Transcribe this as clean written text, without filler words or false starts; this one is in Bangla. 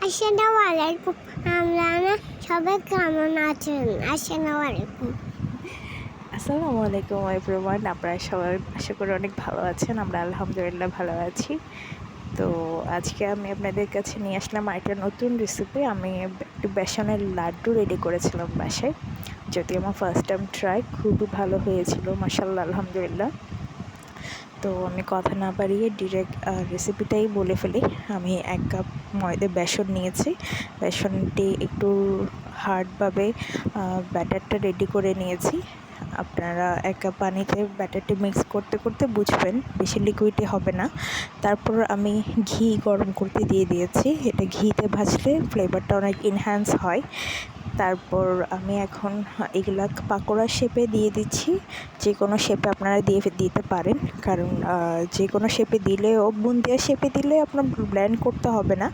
আসসালামু আলাইকুম। আমরা সবাই কেমন আছেন? আসসালামু আলাইকুম। আসসালামু আলাইকুম এভরিওয়ান, আপনারা সবাই আশা করি অনেক ভালো আছেন। আমরা আলহামদুলিল্লাহ ভালো আছি। তো আজকে আমি আপনাদের কাছে নিয়ে আসলাম একটা নতুন রেসিপি। আমি একটু বেসনের লাড্ডু রেডি করেছিলাম বাসায়, যদি আমার ফার্স্ট টাইম ট্রাই, খুবই ভালো হয়েছিল মাশাআল্লাহ আলহামদুলিল্লাহ। তো আমি কথা না বাড়িয়ে ডিরেক্ট রেসিপিটাই বলে ফেলি। আমি 1 কাপ বেসন নিয়েছি। বেসনটি একটু হার্ডভাবে ব্যাটারটা রেডি করে নিয়েছি। আপনারা 1 কাপ পানিতে ব্যাটারটি মিক্স করতে করতে বুঝবেন, বেশি লিকুইডই হবে না। তারপর আমি ঘি গরম করতে দিয়ে দিয়েছি। এটা ঘিতে ভাজলে ফ্লেভারটা অনেক এনহ্যান্স হয়। তারপর আমি এখন এগুলা পাকোড়া শেপে দিয়ে দিচ্ছি। যে কোনো শেপে আপনারা দিতে পারেন, কারণ যে কোনো শেপে দিলেও বুন্দিয়া শেপে দিলে আপনার ব্লেন্ড করতে হবে না।